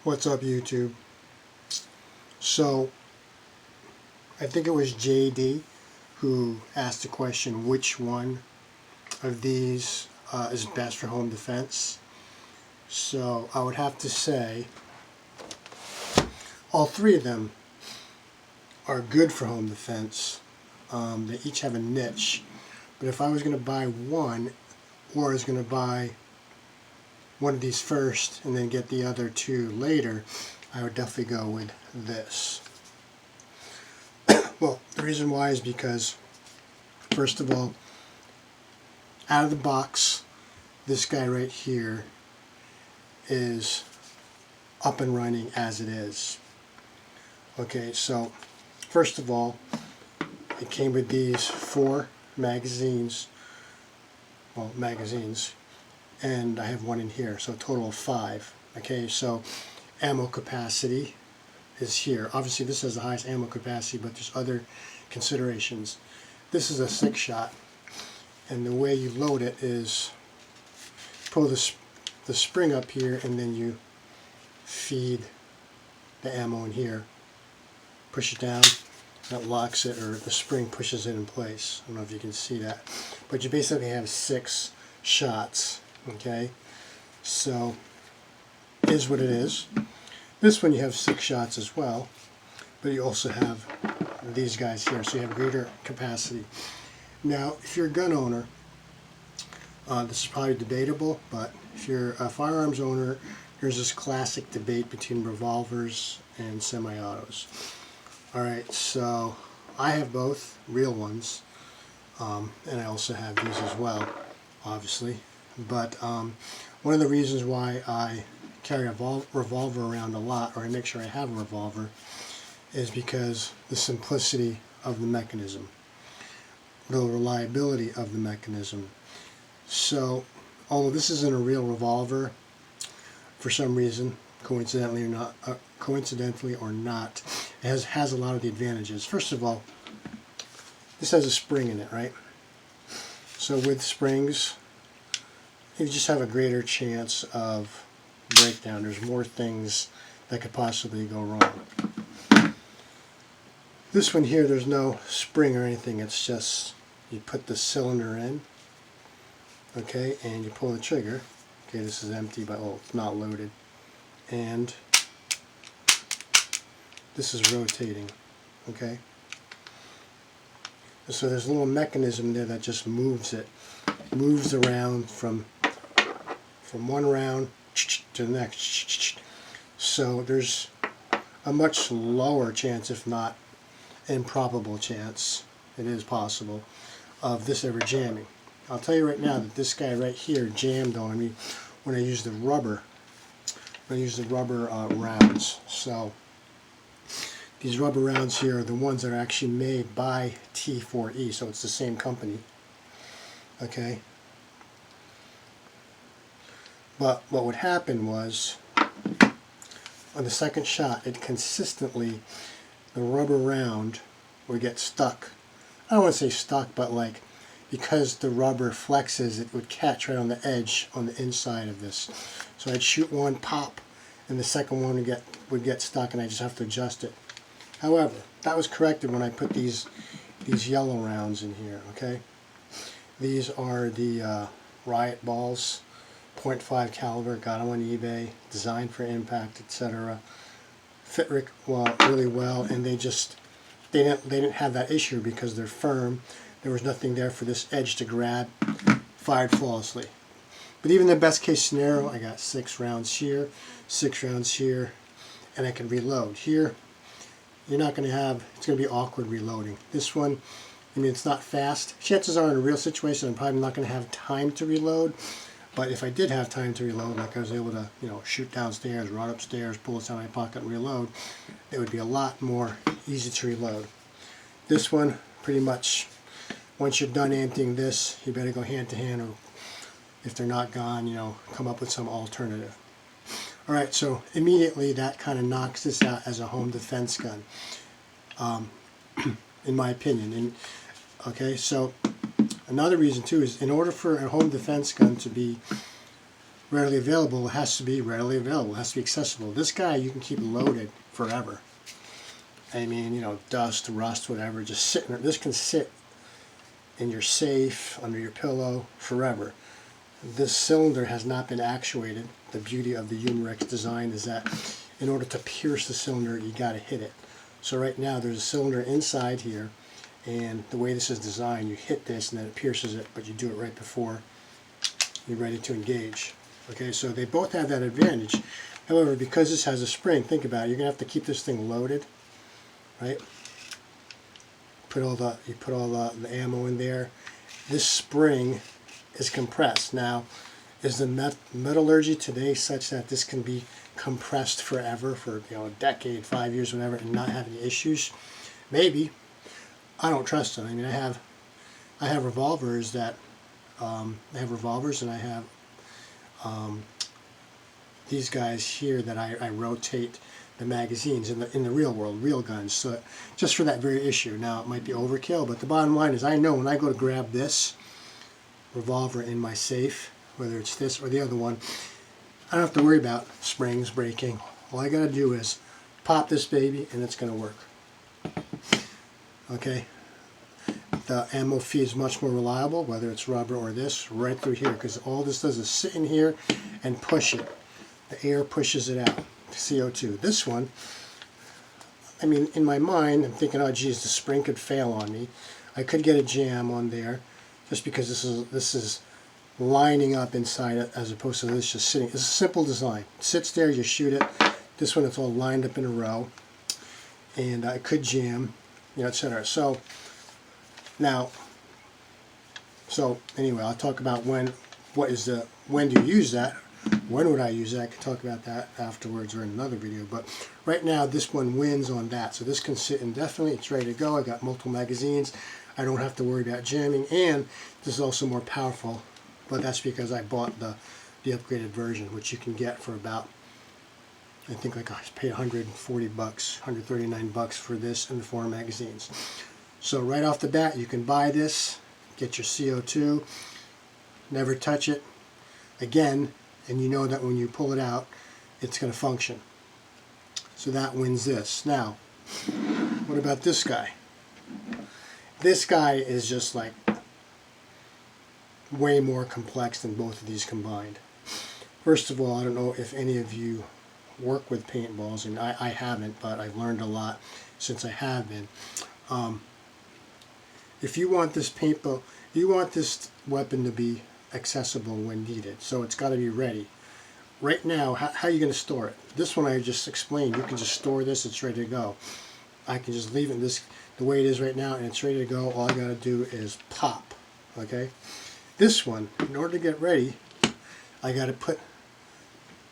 What's up, YouTube? So, I think it was JD who asked the question, which one of these is best for home defense? So, I would have to say all three of them are good for home defense. They each have a niche. But if I was going to buy one, or I was going to buy one of these first and then get the other two later, I would definitely go with this. Well, the reason why is because, first of all, out of the box, this guy right here is up and running as it is. Okay, so first of all, it came with these 4 magazines, and I have one in here, so a total of 5. Okay, so ammo capacity is here. Obviously this has the highest ammo capacity, but there's other considerations. This is a 6-shot, and the way you load it is pull the spring up here, and then you feed the ammo in here, push it down, that locks it, or the spring pushes it in place. I don't know if you can see that, but you basically have 6 shots. Okay, so it is what it is. This one you have 6 shots as well, but you also have these guys here, so you have greater capacity. Now, if you're a gun owner, this is probably debatable, but if you're a firearms owner, there's this classic debate between revolvers and semi-autos. Alright, so I have both, real ones, and I also have these as well, obviously. But one of the reasons why I carry a revolver around a lot, or I make sure I have a revolver, is because the simplicity of the mechanism, the reliability of the mechanism. So, although this isn't a real revolver, for some reason, coincidentally or not, it has a lot of the advantages. First of all, this has a spring in it, right? So with springs, you just have a greater chance of breakdown. There's more things that could possibly go wrong. This one here, there's no spring or anything. It's just you put the cylinder in, okay, and you pull the trigger. Okay, this is empty, but it's not loaded. And this is rotating, okay? So there's a little mechanism there that just moves it, moves around from one round to the next. So there's a much lower chance, if not improbable chance, it is possible, of this ever jamming. I'll tell you right now that this guy right here jammed on me when I used the rubber. Rounds. So these rubber rounds here are the ones that are actually made by T4E, so it's the same company. Okay. But what would happen was, on the second shot, it consistently, the rubber round would get stuck. I don't want to say stuck, but like, because the rubber flexes, it would catch right on the edge on the inside of this. So I'd shoot one, pop, and the second one would get stuck, and I just have to adjust it. However, that was corrected when I put these yellow rounds in here. Okay, these are the Riot balls, .5 caliber. Got them on eBay, designed for impact, etc. Fit really well, and they didn't have that issue because they're firm. There was nothing there for this edge to grab. Fired flawlessly. But even in the best case scenario, I got 6 rounds here, 6 rounds here, and I can reload. Here, you're not going to have, it's going to be awkward reloading. This one, I mean, it's not fast. Chances are in a real situation, I'm probably not going to have time to reload. But if I did have time to reload, like I was able to, shoot downstairs, run upstairs, pull this out of my pocket and reload, it would be a lot more easy to reload. This one, pretty much, once you're done emptying this, you better go hand to hand, or if they're not gone, come up with some alternative. Alright, so immediately that kind of knocks this out as a home defense gun, in my opinion. Okay, so another reason too is, in order for a home defense gun to be readily available, it has to be readily available. It has to be accessible. This guy you can keep loaded forever. I mean, you know, dust, rust, whatever, just sitting there. This can sit in your safe, under your pillow, forever. This cylinder has not been actuated. The beauty of the Umarex design is that in order to pierce the cylinder, you got to hit it. So right now there's a cylinder inside here, and the way this is designed, you hit this and then it pierces it, but you do it right before you're ready to engage. Okay, so they both have that advantage. However, because this has a spring, think about it, you're going to have to keep this thing loaded, right? You put all the ammo in there. This spring is compressed. Now, is the metallurgy today such that this can be compressed forever for, you know, a decade, 5 years, whatever, and not have any issues? Maybe. I don't trust them. I mean, I have revolvers that I have revolvers, and I have these guys here that I rotate the magazines in the real world, real guns. So just for that very issue. Now it might be overkill, but the bottom line is I know when I go to grab this revolver in my safe, whether it's this or the other one, I don't have to worry about springs breaking. All I got to do is pop this baby and it's going to work. Okay. The ammo feed is much more reliable, whether it's rubber or this, right through here, because all this does is sit in here and push it. The air pushes it out, CO2. This one, I mean, in my mind, I'm thinking, oh geez, the spring could fail on me. I could get a jam on there, just because this is lining up inside it, as opposed to this just sitting. It's a simple design. It sits there, you shoot it. This one, it's all lined up in a row, and I could jam, you know, etc. So anyway, I'll talk about when do you use that? When would I use that? I can talk about that afterwards or in another video. But right now, this one wins on that. So this can sit indefinitely. It's ready to go. I got multiple magazines. I don't have to worry about jamming. And this is also more powerful. But that's because I bought the upgraded version, which you can get for about, I think like I paid $140, $139 for this and the 4 magazines. So right off the bat, you can buy this, get your CO2, never touch it again, and you know that when you pull it out, it's going to function. So that wins this. Now, what about this guy? This guy is just like way more complex than both of these combined. First of all, I don't know if any of you work with paintballs, and I haven't, but I've learned a lot since I have been. If you want this paintball, you want this weapon to be accessible when needed, so it's got to be ready. Right now, how are you going to store it? This one I just explained. You can just store this; it's ready to go. I can just leave it the way it is right now, and it's ready to go. All I got to do is pop. Okay. This one, in order to get ready, I got to put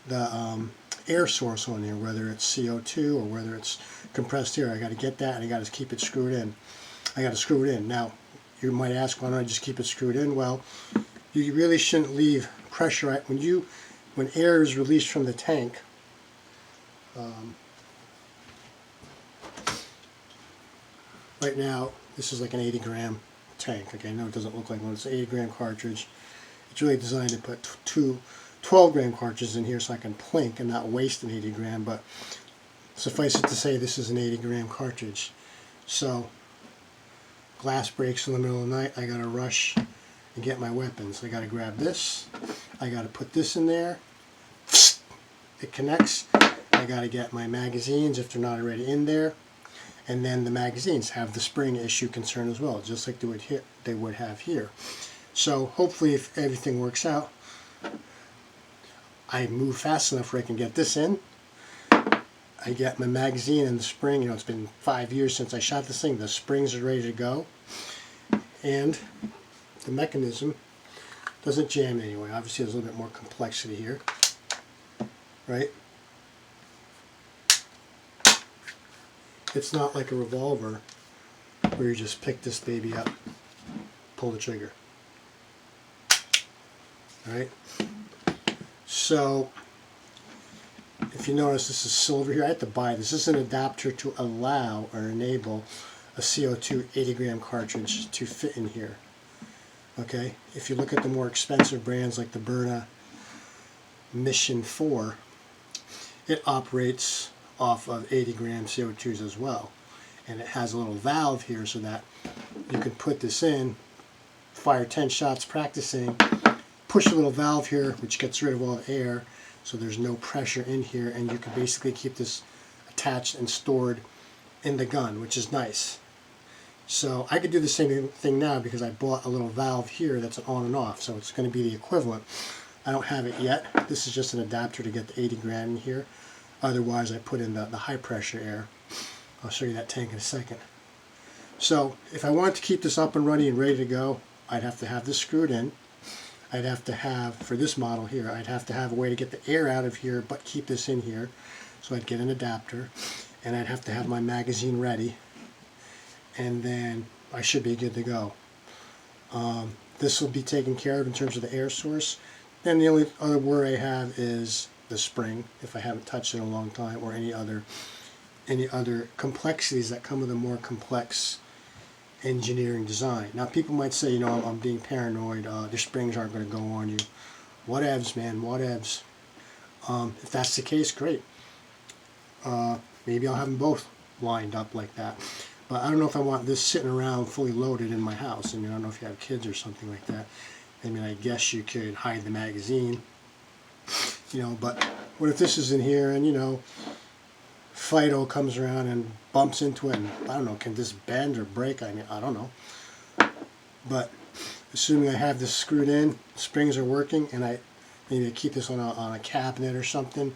the air source on here, whether it's CO2 or whether it's compressed air. I got to get that, and I got to keep it screwed in. I got to screw it in. Now, you might ask, why don't I just keep it screwed in? Well, you really shouldn't leave pressure when air is released from the tank. Right now, this is like an 80-gram tank. Okay, I know it doesn't look like one. It's an 80-gram cartridge. It's really designed to put 2 12-gram cartridges in here so I can plink and not waste an 80-gram. But suffice it to say, this is an 80-gram cartridge. So glass breaks in the middle of the night, I gotta rush and get my weapons. I gotta grab this, I gotta put this in there, it connects, I gotta get my magazines if they're not already in there, and then the magazines have the spring issue concern as well, just like they would have here. So hopefully, if everything works out, I move fast enough where I can get this in. I get my magazine and the spring. You know, it's been 5 years since I shot this thing. The springs are ready to go, and the mechanism doesn't jam anyway. Obviously, there's a little bit more complexity here, right? It's not like a revolver where you just pick this baby up, pull the trigger. All right. So, if you notice, this is silver here. I had to buy this. This is an adapter to allow or enable a CO2 80-gram cartridge to fit in here. Okay? If you look at the more expensive brands like the Byrna, Mission 4, it operates off of 80 gram CO2s as well. And it has a little valve here so that you can put this in, fire 10 shots practicing, push a little valve here which gets rid of all the air so there's no pressure in here, and you can basically keep this attached and stored in the gun, which is nice. So I could do the same thing now because I bought a little valve here that's an on and off, so it's going to be the equivalent. I don't have it yet. This is just an adapter to get the 80 gram in here. Otherwise I put in the high pressure air. I'll show you that tank in a second. So if I wanted to keep this up and running and ready to go, I'd have to have this screwed in. I'd have to have, for this model here, I'd have to have a way to get the air out of here but keep this in here. So I'd get an adapter, and I'd have to have my magazine ready, and then I should be good to go. This will be taken care of in terms of the air source. Then the only other worry I have is the spring, if I haven't touched it in a long time, or any other complexities that come with a more complex engineering design. Now people might say, you know, I'm being paranoid, the springs aren't going to go on you. Whatevs, man, whatevs. If that's the case, great. Maybe I'll have them both lined up like that. But I don't know if I want this sitting around fully loaded in my house. I mean, I don't know if you have kids or something like that. I mean, I guess you could hide the magazine, you know, but what if this is in here and, you know, Fido comes around and bumps into it, and I don't know, can this bend or break? I mean, I don't know. But assuming I have this screwed in, springs are working, and I maybe keep this on a cabinet or something.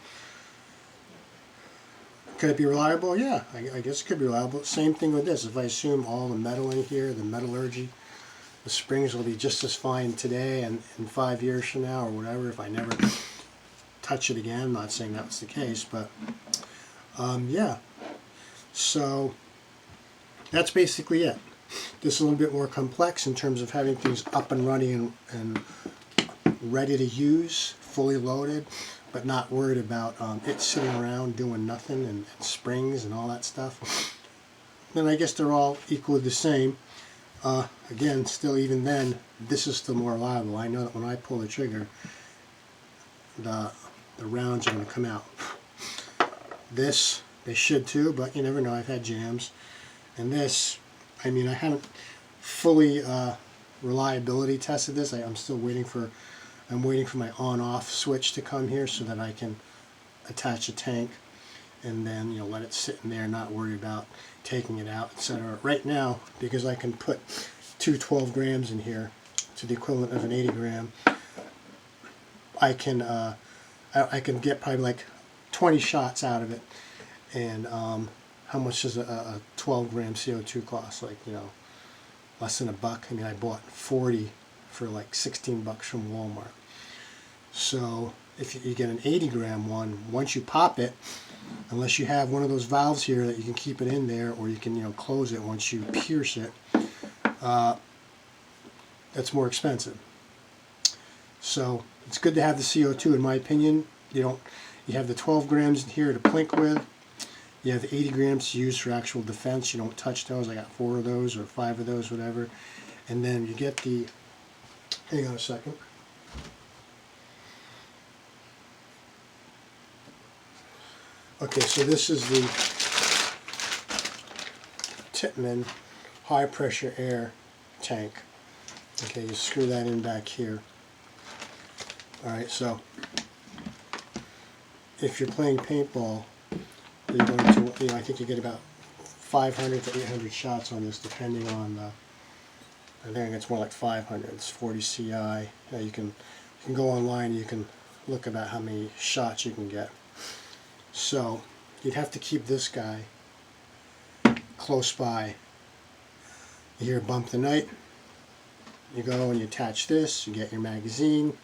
Could it be reliable? Yeah, I guess it could be reliable. Same thing with this. If I assume all the metal in here, the metallurgy, the springs will be just as fine today and in 5 years from now or whatever, if I never touch it again. I'm not saying that's the case, but yeah. So that's basically it. This is a little bit more complex in terms of having things up and running and ready to use, fully loaded, but not worried about it sitting around doing nothing, and springs and all that stuff. Then I guess they're all equally the same. Again, still even then, this is still more reliable. I know that when I pull the trigger, the rounds are going to come out. This, they should too, but you never know. I've had jams. And this, I mean, I haven't fully reliability tested this. I'm still waiting for, I'm waiting for my on-off switch to come here so that I can attach a tank and then, you know, let it sit in there, not worry about taking it out, etc. Right now, because I can put 2 12 grams in here to the equivalent of an 80 gram, I can get probably like 20 shots out of it. And how much does a 12 gram CO2 cost? Like, you know, less than $1. I mean, I bought 40 for like $16 from Walmart. So if you get an 80 gram one, once you pop it, unless you have one of those valves here that you can keep it in there, or you can, you know, close it once you pierce it, that's more expensive. So it's good to have the CO2, in my opinion. You have the 12 grams in here to plink with. You have 80 grams to use for actual defense. You don't touch those. I got 4 of those or 5 of those, whatever. And then you get the, hang on a second. Okay, so this is the Tippmann high pressure air tank. Okay, you screw that in back here. Alright, so if you're playing paintball, you're going to, you know, I think you get about 500 to 800 shots on this, depending on the, I think it's more like 500. It's 40 CI. You can go online, you can look about how many shots you can get. So you'd have to keep this guy close by. You hear a bump the night, you go and you attach this, you get your magazine,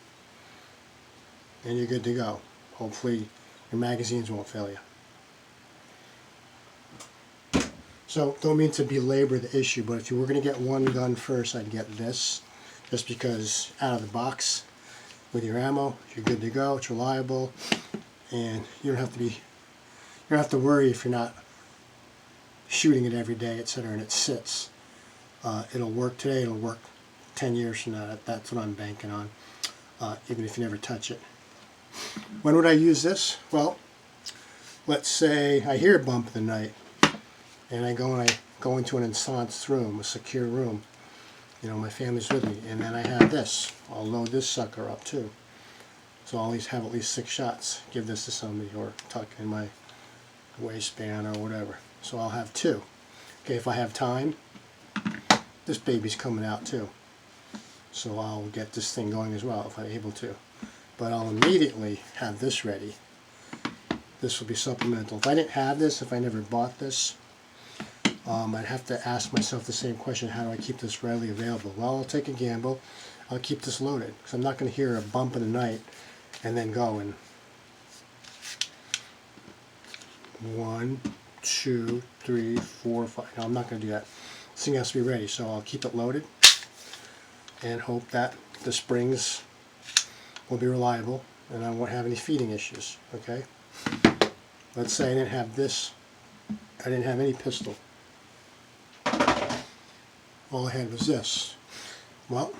and you're good to go. Hopefully your magazines won't fail you. So don't mean to belabor the issue, but if you were going to get one gun first, I'd get this, just because out of the box with your ammo, you're good to go. It's reliable, and you don't have to worry if you're not shooting it every day, etc. And it sits. It'll work today. It'll work 10 years from now. That's what I'm banking on, even if you never touch it. When would I use this? Well, let's say I hear a bump in the night, and I go into an ensconced room, a secure room. You know, my family's with me, and then I have this. I'll load this sucker up too. So I'll always have at least 6 shots. Give this to somebody or tuck in my waistband or whatever. So I'll have 2. Okay, if I have time, this baby's coming out too. So I'll get this thing going as well if I'm able to. But I'll immediately have this ready. This will be supplemental. If I didn't have this, if I never bought this, I'd have to ask myself the same question, how do I keep this readily available? Well, I'll take a gamble. I'll keep this loaded, because I'm not going to hear a bump in the night and then go and 1, 2, 3, 4, 5. No, I'm not going to do that. This thing has to be ready, so I'll keep it loaded and hope that the springs will be reliable and I won't have any feeding issues. Okay? Let's say I didn't have this. I didn't have any pistol. All I had was this. Well,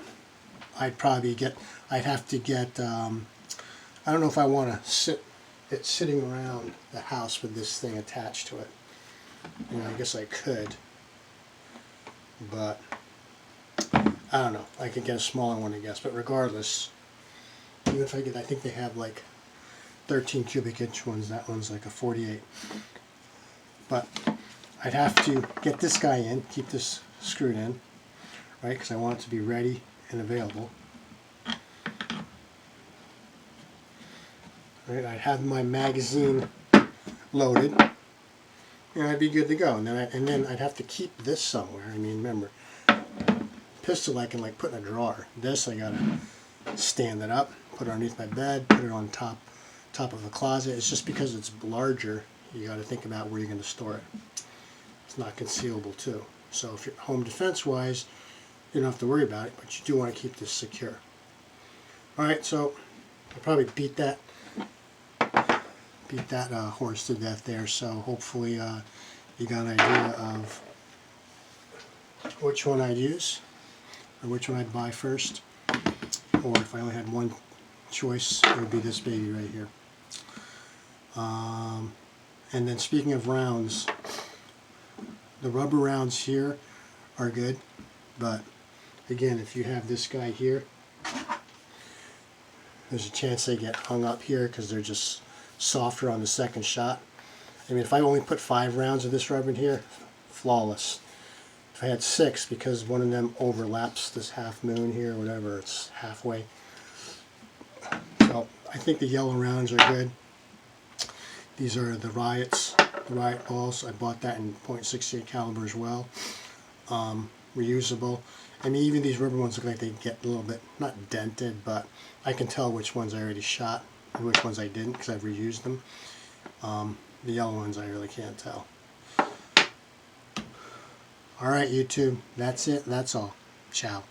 I'd have to get, I don't know if I want to it sitting around the house with this thing attached to it. You know, I guess I could, but I don't know. I could get a smaller one, I guess. But regardless, even if I think they have like 13 cubic inch ones. That one's like a 48. But I'd have to get this guy in, keep this screwed in, right? Because I want it to be ready and available. Right, I'd have my magazine loaded, and I'd be good to go. And then I'd have to keep this somewhere. I mean, remember, pistol I can like put in a drawer. This I gotta stand it up, put it underneath my bed, put it on top of a closet. It's just because it's larger, you got to think about where you're going to store it. It's not concealable too. So if you're home defense wise, you don't have to worry about it, but you do want to keep this secure. Alright, so I'll probably beat that horse to death there, so hopefully you got an idea of which one I'd use, or which one I'd buy first, or if I only had one choice, it would be this baby right here. And then speaking of rounds, the rubber rounds here are good, but again, if you have this guy here, there's a chance they get hung up here because they're just softer on the second shot. I mean, if I only put 5 rounds of this rubber in here, flawless. If I had 6, because one of them overlaps this half moon here, whatever, it's halfway. So I think the yellow rounds are good. These are the Riot balls. I bought that in .68 caliber as well. Reusable. I mean, even these rubber ones look like they get a little bit, not dented, but I can tell which ones I already shot and which ones I didn't because I've reused them. The yellow ones I really can't tell. Alright, YouTube, that's it. That's all. Ciao.